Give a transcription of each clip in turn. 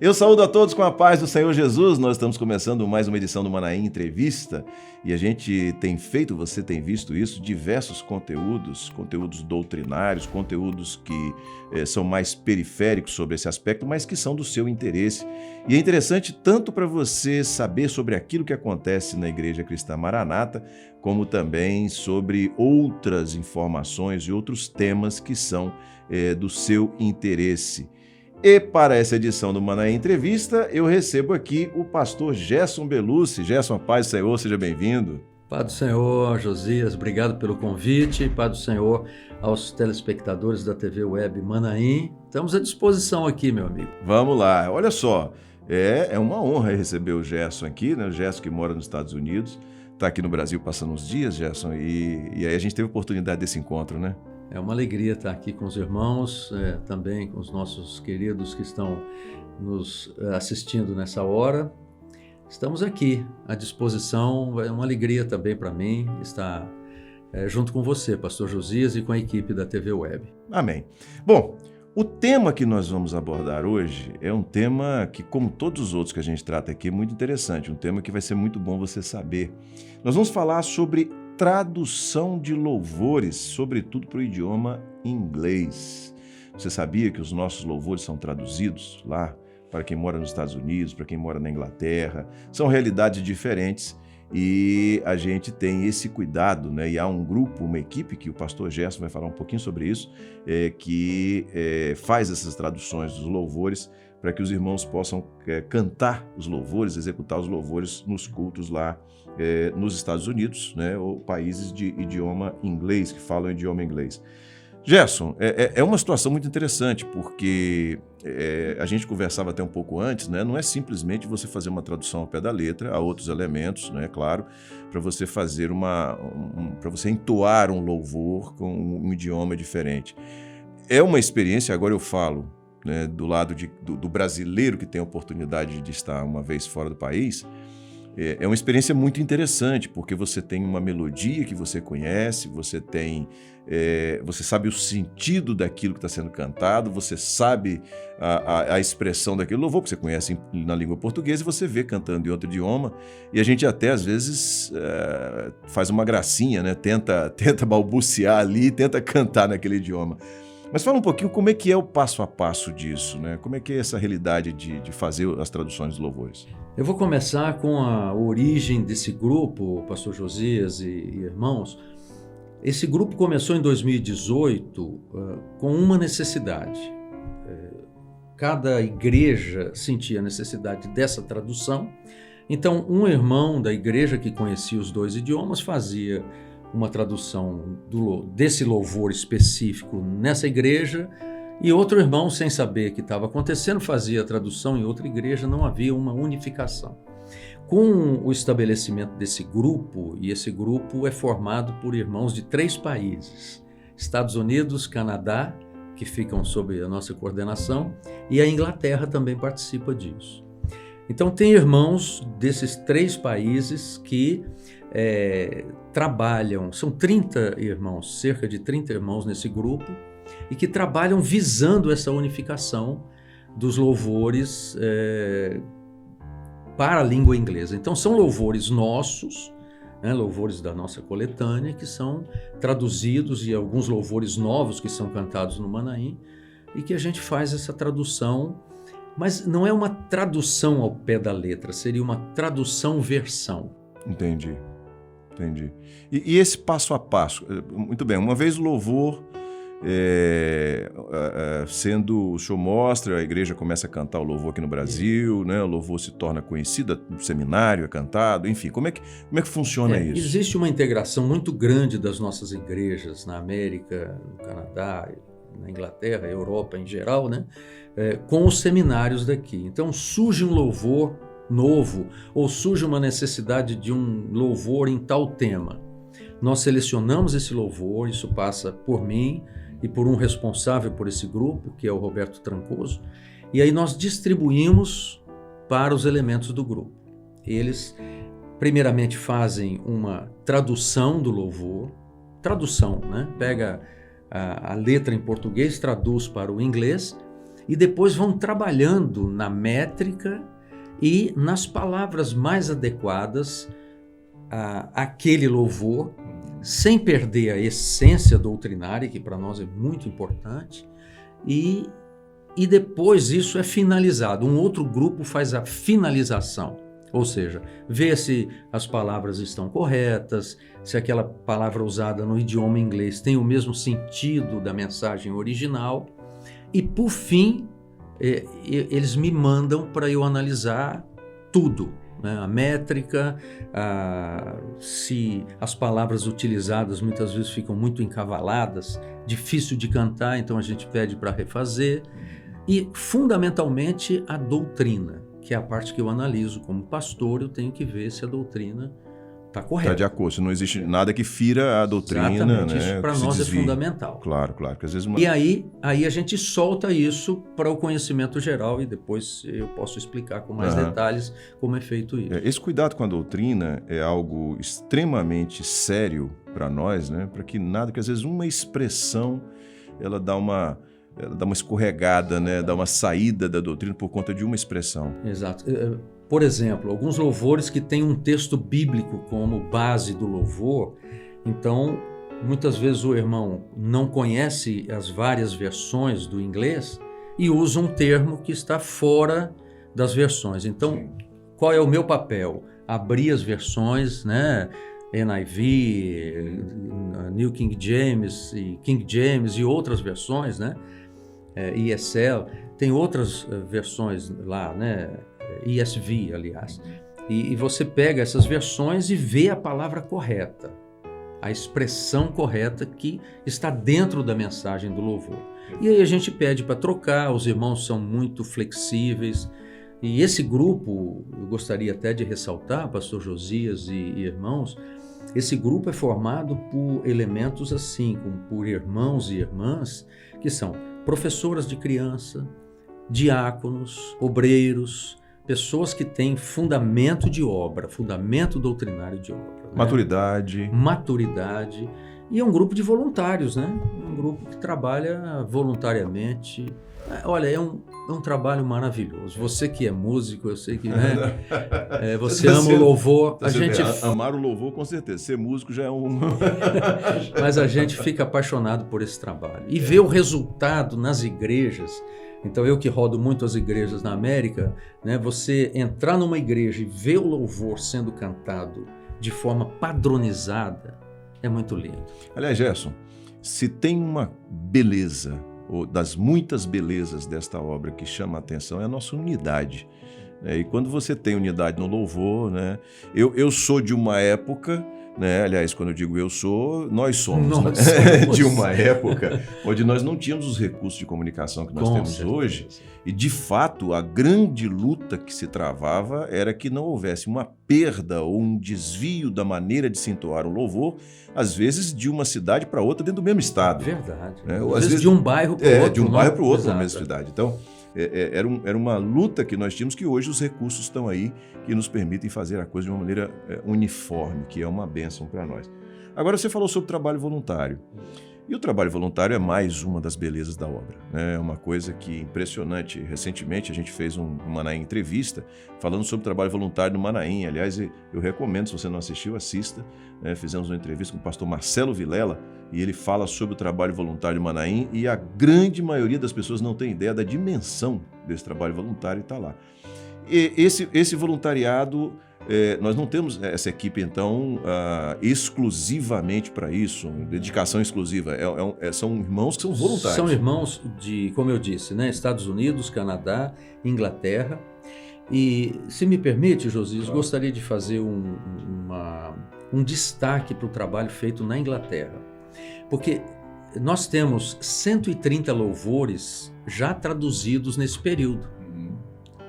Eu saúdo a todos com a paz do Senhor Jesus. Nós estamos começando mais uma edição do Manaim Entrevista e a gente tem feito, você tem visto isso, diversos conteúdos doutrinários, conteúdos que são mais periféricos sobre esse aspecto, mas que são do seu interesse. E é interessante tanto para você saber sobre aquilo que acontece na Igreja Cristã Maranata, como também sobre outras informações e outros temas que são do seu interesse. E para essa edição do Manaim Entrevista, eu recebo aqui o pastor Gerson Belucci. Gerson, paz do Senhor, seja bem-vindo. Paz do Senhor, Josias, obrigado pelo convite. Paz do Senhor aos telespectadores da TV Web Manaim. Estamos à disposição aqui, meu amigo. Vamos lá, olha só, é uma honra receber o Gerson aqui, né? O Gerson que mora nos Estados Unidos, está aqui no Brasil passando uns dias, Gerson, e aí a gente teve a oportunidade desse encontro, né? É uma alegria estar aqui com os irmãos, também com os nossos queridos que estão nos assistindo nessa hora. Estamos aqui à disposição, é uma alegria também para mim estar junto com você, pastor Josias, e com a equipe da TV Web. Amém. Bom, o tema que nós vamos abordar hoje é um tema que, como todos os outros que a gente trata aqui, é muito interessante, um tema que vai ser muito bom você saber. Nós vamos falar sobre tradução de louvores, sobretudo para o idioma inglês. Você sabia que os nossos louvores são traduzidos lá para quem mora nos Estados Unidos, para quem mora na Inglaterra? São realidades diferentes e a gente tem esse cuidado, né? E há um grupo, uma equipe, que o pastor Gerson vai falar um pouquinho sobre isso, que faz essas traduções dos louvores para que os irmãos possam cantar os louvores, executar os louvores nos cultos lá nos Estados Unidos, né, ou países de idioma inglês, que falam idioma inglês. Gerson, é uma situação muito interessante, porque a gente conversava até um pouco antes, né, não é simplesmente você fazer uma tradução ao pé da letra, há outros elementos, né, claro, para você fazer para você entoar um louvor com um idioma diferente. É uma experiência, agora eu falo, né, do lado do brasileiro que tem a oportunidade de estar uma vez fora do país. É uma experiência muito interessante, porque você tem uma melodia que você conhece, você sabe o sentido daquilo que está sendo cantado, você sabe a expressão daquele louvor que você conhece na língua portuguesa e você vê cantando em outro idioma, e a gente até às vezes faz uma gracinha, né? Tenta balbuciar ali, tenta cantar naquele idioma. Mas fala um pouquinho como é que é o passo a passo disso, né? Como é que é essa realidade de fazer as traduções dos louvores? Eu vou começar com a origem desse grupo, pastor Josias e irmãos. Esse grupo começou em 2018 com uma necessidade. Cada igreja sentia a necessidade dessa tradução. Então, um irmão da igreja que conhecia os dois idiomas fazia uma tradução desse louvor específico nessa igreja, e outro irmão, sem saber o que estava acontecendo, fazia a tradução em outra igreja. Não havia uma unificação. Com o estabelecimento desse grupo, e esse grupo é formado por irmãos de 3 países, Estados Unidos, Canadá, que ficam sob a nossa coordenação, e a Inglaterra também participa disso. Então tem irmãos desses 3 países que trabalham, são 30 irmãos, cerca de 30 irmãos nesse grupo, e que trabalham visando essa unificação dos louvores para a língua inglesa. Então são louvores nossos, né, louvores da nossa coletânea, que são traduzidos, e alguns louvores novos que são cantados no Manaim, e que a gente faz essa tradução, mas não é uma tradução ao pé da letra, seria uma tradução-versão. Entendi. E esse passo a passo, muito bem, uma vez o louvor sendo, o senhor mostra, a igreja começa a cantar o louvor aqui no Brasil, né? O louvor se torna conhecido, no seminário é cantado, enfim, como é que funciona isso? Existe uma integração muito grande das nossas igrejas na América, no Canadá, na Inglaterra, Europa em geral, né? Com os seminários daqui. Então surge um louvor novo, ou surge uma necessidade de um louvor em tal tema. Nós selecionamos esse louvor, isso passa por mim e por um responsável por esse grupo, que é o Roberto Trancoso, e aí nós distribuímos para os elementos do grupo. Eles primeiramente fazem uma tradução do louvor, tradução, né? Pega a letra em português, traduz para o inglês, e depois vão trabalhando na métrica e nas palavras mais adequadas àquele louvor, sem perder a essência doutrinária, que para nós é muito importante, e depois isso é finalizado. Um outro grupo faz a finalização, ou seja, vê se as palavras estão corretas, se aquela palavra usada no idioma inglês tem o mesmo sentido da mensagem original, e por fim, eles me mandam para eu analisar tudo, né? A métrica, se as palavras utilizadas muitas vezes ficam muito encavaladas, difícil de cantar, então a gente pede para refazer. E, fundamentalmente, a doutrina, que é a parte que eu analiso como pastor, eu tenho que ver se a doutrina está correta. Está de acordo, se não existe nada que fira a doutrina. Exatamente, né, isso para nós é fundamental. Claro, claro. Que às vezes E aí a gente solta isso para o conhecimento geral e depois eu posso explicar com mais detalhes como é feito isso. Esse cuidado com a doutrina é algo extremamente sério para nós, né? Para que nada, que às vezes uma expressão ela dá uma escorregada, né? Dá uma saída da doutrina por conta de uma expressão. Exato. Por exemplo, alguns louvores que têm um texto bíblico como base do louvor, então muitas vezes o irmão não conhece as várias versões do inglês e usa um termo que está fora das versões. Então, qual é o meu papel? Abrir as versões, né? NIV, New King James e outras versões, né? ESL, tem outras versões lá, né? ESV, aliás. E você pega essas versões e vê a palavra correta, a expressão correta que está dentro da mensagem do louvor. E aí a gente pede para trocar, os irmãos são muito flexíveis. E esse grupo, eu gostaria até de ressaltar, pastor Josias e irmãos, esse grupo é formado por elementos assim, como por irmãos e irmãs, que são professoras de criança, diáconos, obreiros, pessoas que têm fundamento de obra, fundamento doutrinário de obra. Né? Maturidade. E é um grupo de voluntários, né? É um grupo que trabalha voluntariamente. Olha, é um trabalho maravilhoso. Você que é músico, eu sei que, né? Você ama o louvor. Amar o louvor, com certeza. Ser músico já é um... Mas a gente fica apaixonado por esse trabalho. E ver o resultado nas igrejas. Então, eu que rodo muito as igrejas na América, né? Você entrar numa igreja e ver o louvor sendo cantado de forma padronizada é muito lindo. Aliás, Gerson, se tem uma beleza, ou das muitas belezas desta obra que chama a atenção, é a nossa unidade. E quando você tem unidade no louvor, né? Eu sou de uma época, né? Aliás, quando eu digo nós somos, né? De uma época onde nós não tínhamos os recursos de comunicação que nós temos hoje, e de fato a grande luta que se travava era que não houvesse uma perda ou um desvio da maneira de se entoar um louvor, às vezes de uma cidade para outra dentro do mesmo estado. Verdade. Né? Às vezes de um bairro para o outro. De um bairro para o outro na mesma cidade. Então, era uma luta que nós tínhamos, que hoje os recursos estão aí, que nos permitem fazer a coisa de uma maneira uniforme, que é uma bênção para nós. Agora, você falou sobre trabalho voluntário. E o trabalho voluntário é mais uma das belezas da obra, né? É uma coisa que é impressionante. Recentemente, a gente fez um Manaim Entrevista falando sobre o trabalho voluntário no Manaim. Aliás, eu recomendo, se você não assistiu, assista. Né? Fizemos uma entrevista com o pastor Marcelo Vilela e ele fala sobre o trabalho voluntário no Manaim, e a grande maioria das pessoas não tem ideia da dimensão desse trabalho voluntário e está lá. E esse voluntariado... nós não temos essa equipe, então, exclusivamente para isso, dedicação exclusiva. São irmãos que são voluntários. São irmãos de, como eu disse, né, Estados Unidos, Canadá, Inglaterra. E, se me permite, Josias, gostaria de fazer um destaque para o trabalho feito na Inglaterra. Porque nós temos 130 louvores já traduzidos nesse período.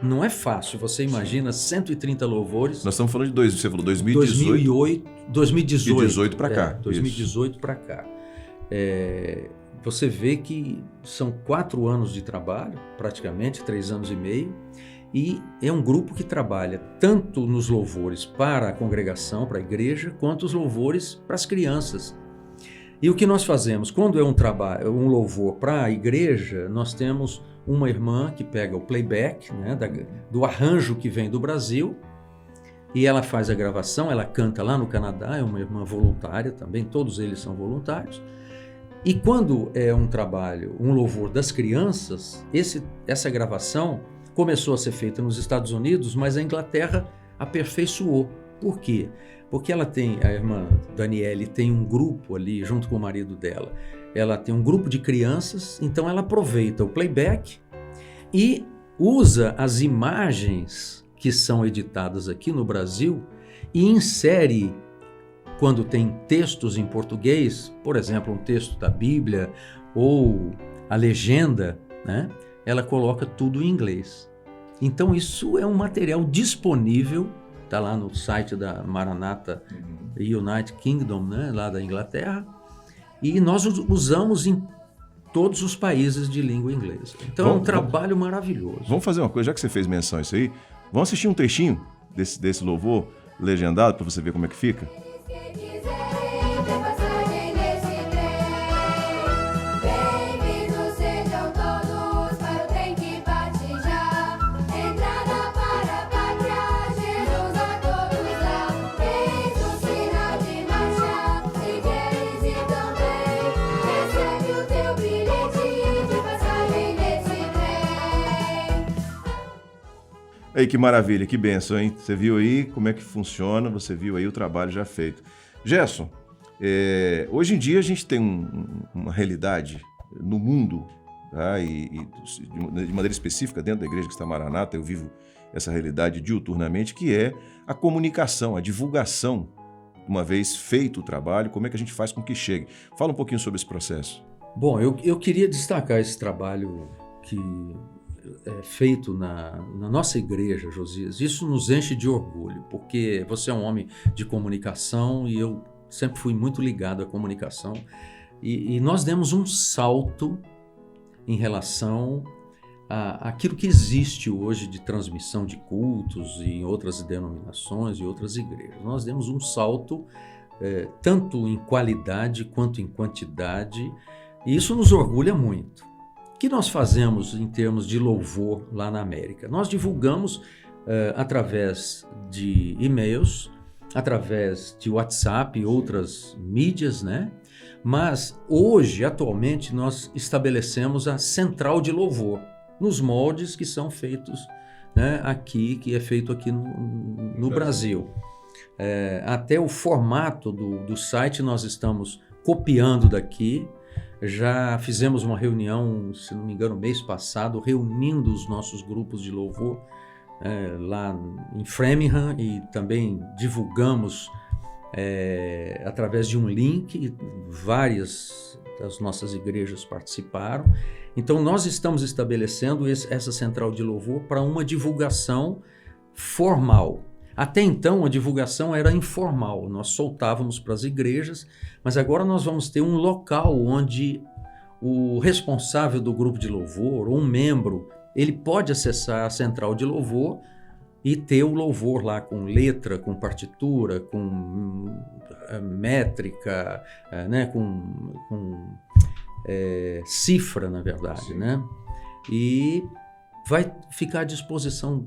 Não é fácil, você imagina 130 louvores. Nós estamos falando de você falou 2018. 2018 para cá. 2018 para cá. Você vê que são 4 anos de trabalho, praticamente 3 anos e meio, e é um grupo que trabalha tanto nos louvores para a congregação, para a igreja, quanto os louvores para as crianças. E o que nós fazemos? Quando é um trabalho, um louvor para a igreja, nós temos uma irmã que pega o playback, né, do arranjo que vem do Brasil, e ela faz a gravação, ela canta lá no Canadá, é uma irmã voluntária também, todos eles são voluntários. E quando é um trabalho, um louvor das crianças, essa gravação começou a ser feita nos Estados Unidos, mas a Inglaterra aperfeiçoou. Por quê? Porque ela tem, a irmã Daniele tem um grupo ali, junto com o marido dela, ela tem um grupo de crianças, então ela aproveita o playback e usa as imagens que são editadas aqui no Brasil e insere, quando tem textos em português, por exemplo, um texto da Bíblia ou a legenda, né? Ela coloca tudo em inglês. Então isso é um material disponível, está lá no site da Maranatha United Kingdom, né? Lá da Inglaterra, e nós usamos em todos os países de língua inglesa. Então é um trabalho maravilhoso. Vamos fazer uma coisa, já que você fez menção a isso aí, vamos assistir um trechinho desse louvor legendado para você ver como é que fica? Aí, que maravilha, que bênção, hein? Você viu aí como é que funciona, você viu aí o trabalho já feito. Gerson, hoje em dia a gente tem uma realidade no mundo, tá? E de maneira específica dentro da Igreja Cristã Maranatha, eu vivo essa realidade diuturnamente, que é a comunicação, a divulgação. Uma vez feito o trabalho, como é que a gente faz com que chegue? Fala um pouquinho sobre esse processo. Bom, eu queria destacar esse trabalho que feito na nossa igreja, Josias. Isso nos enche de orgulho, porque você é um homem de comunicação e eu sempre fui muito ligado à comunicação. E nós demos um salto em relação àquilo que existe hoje de transmissão de cultos em outras denominações e outras igrejas. Nós demos um salto tanto em qualidade quanto em quantidade, e isso nos orgulha muito. O que nós fazemos em termos de louvor lá na América? Nós divulgamos através de e-mails, através de WhatsApp e outras mídias, né? Mas hoje, atualmente, nós estabelecemos a central de louvor, nos moldes que são feitos, né, aqui, que é feito aqui no Brasil. Até o formato do site nós estamos copiando daqui. Já fizemos uma reunião, se não me engano, mês passado, reunindo os nossos grupos de louvor lá em Framingham, e também divulgamos através de um link, várias das nossas igrejas participaram. Então nós estamos estabelecendo essa central de louvor para uma divulgação formal. Até então a divulgação era informal, nós soltávamos para as igrejas, mas agora nós vamos ter um local onde o responsável do grupo de louvor, ou um membro, ele pode acessar a central de louvor e ter o louvor lá com letra, com partitura, com métrica, né, com cifra, na verdade, né? E vai ficar à disposição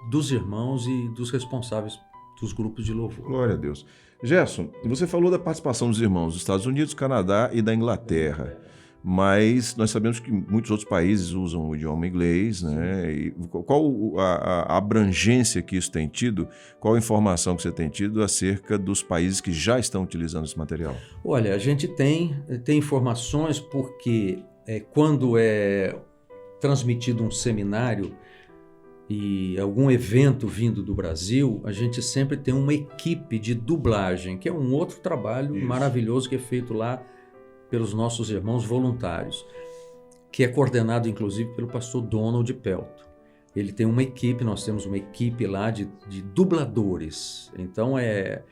dos irmãos e dos responsáveis dos grupos de louvor. Glória a Deus. Gerson, você falou da participação dos irmãos dos Estados Unidos, Canadá e da Inglaterra, mas nós sabemos que muitos outros países usam o idioma inglês, né? E qual a abrangência que isso tem tido? Qual a informação que você tem tido acerca dos países que já estão utilizando esse material? Olha, a gente tem informações porque quando é transmitido um seminário e algum evento vindo do Brasil, a gente sempre tem uma equipe de dublagem, que é um outro trabalho maravilhoso que é feito lá pelos nossos irmãos voluntários, que é coordenado inclusive pelo pastor Donald Pelto. Ele tem uma equipe, nós temos uma equipe lá de dubladores, então é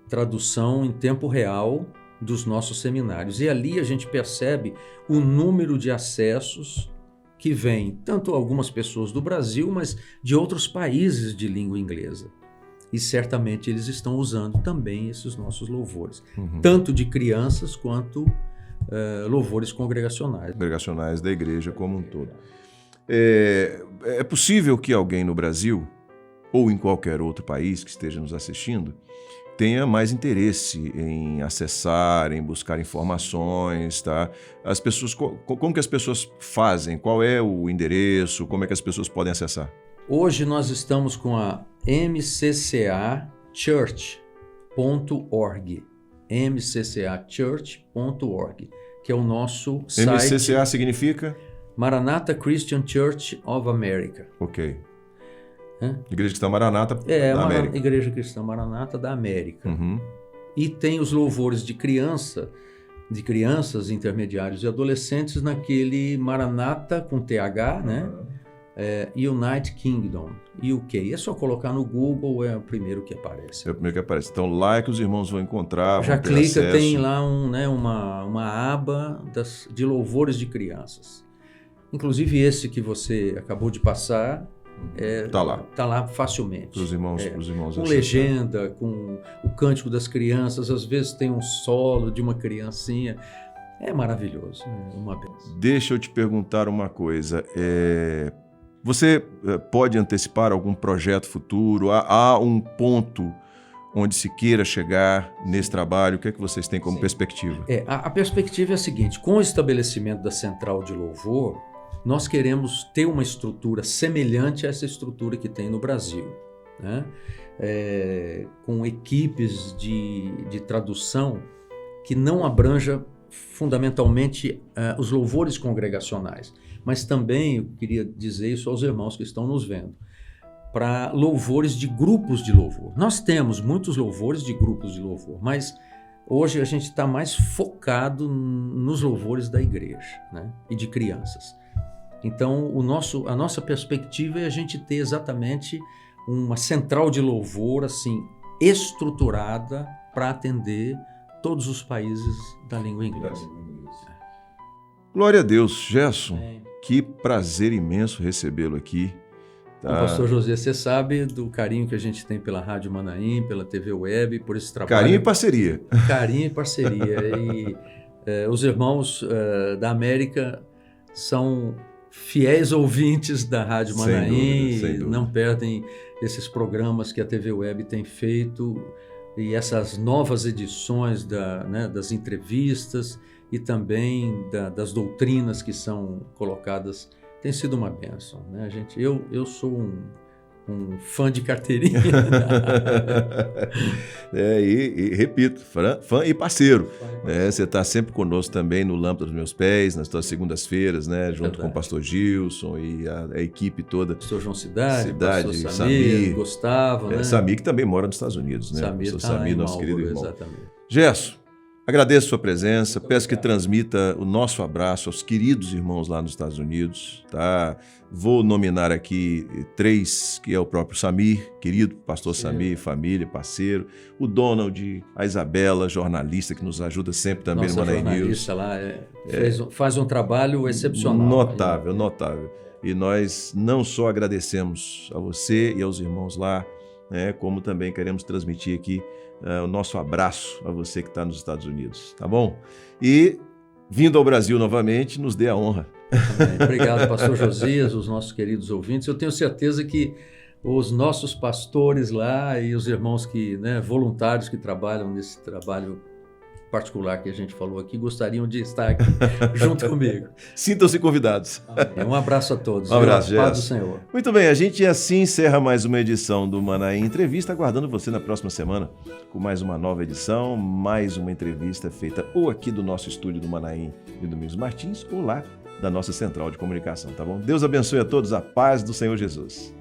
tradução em tempo real dos nossos seminários. E ali a gente percebe o número de acessos que vem, tanto algumas pessoas do Brasil, mas de outros países de língua inglesa. e certamente eles estão usando também esses nossos louvores, tanto de crianças quanto louvores congregacionais. Congregacionais da igreja como um todo. É possível que alguém no Brasil, ou em qualquer outro país que esteja nos assistindo, tenha mais interesse em acessar, em buscar informações, tá? As pessoas, como que as pessoas fazem? Qual é o endereço? Como é que as pessoas podem acessar? Hoje nós estamos com a mccachurch.org, mccachurch.org, que é o nosso site. MCCA significa? Maranatha Christian Church of America. Ok. Igreja Cristã Maranatha da América. Igreja Cristã Maranatha da América. E tem os louvores de crianças, intermediários e adolescentes naquele Maranatha com TH, né? United Kingdom, UK. É só colocar no Google, é o primeiro que aparece. É o primeiro que aparece. Então lá é que os irmãos vão encontrar. Já vão ter clica, acesso. tem lá uma aba de louvores de crianças. Inclusive esse que você acabou de passar. Tá lá facilmente. Para os irmãos com legenda, com o cântico das crianças, às vezes tem um solo de uma criancinha. É maravilhoso, é uma bênção. Deixa eu te perguntar uma coisa. Você pode antecipar algum projeto futuro? Há um ponto onde se queira chegar nesse trabalho? O que é que vocês têm como perspectiva? A perspectiva é a seguinte: com o estabelecimento da Central de Louvor, nós queremos ter uma estrutura semelhante a essa estrutura que tem no Brasil, né? Com equipes de tradução que não abranja fundamentalmente os louvores congregacionais, mas também, eu queria dizer isso aos irmãos que estão nos vendo, para louvores de grupos de louvor. Nós temos muitos louvores de grupos de louvor, mas hoje a gente está mais focado nos louvores da igreja, né? E de crianças. Então, a nossa perspectiva é a gente ter exatamente uma central de louvor assim, estruturada para atender todos os países da língua inglesa. Glória a Deus. Gerson, que prazer imenso recebê-lo aqui. Tá? Pastor José, você sabe do carinho que a gente tem pela Rádio Manaim, pela TV Web, por esse trabalho. Carinho e parceria. Carinho e parceria. E os irmãos da América são fiéis ouvintes da Rádio Manaim, sem dúvida. Não perdem esses programas que a TV Web tem feito e essas novas edições das entrevistas e também das doutrinas que são colocadas. Tem sido uma bênção, né, gente? Eu sou um fã de carteirinha. E repito, fã e parceiro. Você está sempre conosco também no Lâmpada dos Meus Pés, nas suas segundas-feiras, né? Junto com o pastor Gilson e a equipe toda. Pastor João Cidade, pastor Samir, Gustavo, né? Samir, que também mora nos Estados Unidos, né? Samir, nosso querido irmão. Exatamente. Gerson, agradeço a sua presença, peço que transmita o nosso abraço aos queridos irmãos lá nos Estados Unidos, tá? Vou nominar aqui 3, que é o próprio Samir, querido pastor Samir, família, parceiro, o Donald, a Isabela, jornalista, que nos ajuda sempre também no Manaim News. Jornalista lá faz um trabalho excepcional. Notável. E nós não só agradecemos a você e aos irmãos lá, né, como também queremos transmitir aqui o nosso abraço a você que está nos Estados Unidos, tá bom? E, vindo ao Brasil novamente, nos dê a honra. Obrigado, pastor Josias, os nossos queridos ouvintes. Eu tenho certeza que os nossos pastores lá e os irmãos voluntários que trabalham nesse trabalho particular que a gente falou aqui, gostariam de estar aqui junto comigo. Sintam-se convidados. Um abraço a todos. Um abraço, paz do Senhor. Muito bem, a gente assim encerra mais uma edição do Manaim Entrevista, aguardando você na próxima semana com mais uma nova edição, mais uma entrevista feita ou aqui do nosso estúdio do Manaim e Domingos Martins, ou lá da nossa central de comunicação, tá bom? Deus abençoe a todos, a paz do Senhor Jesus.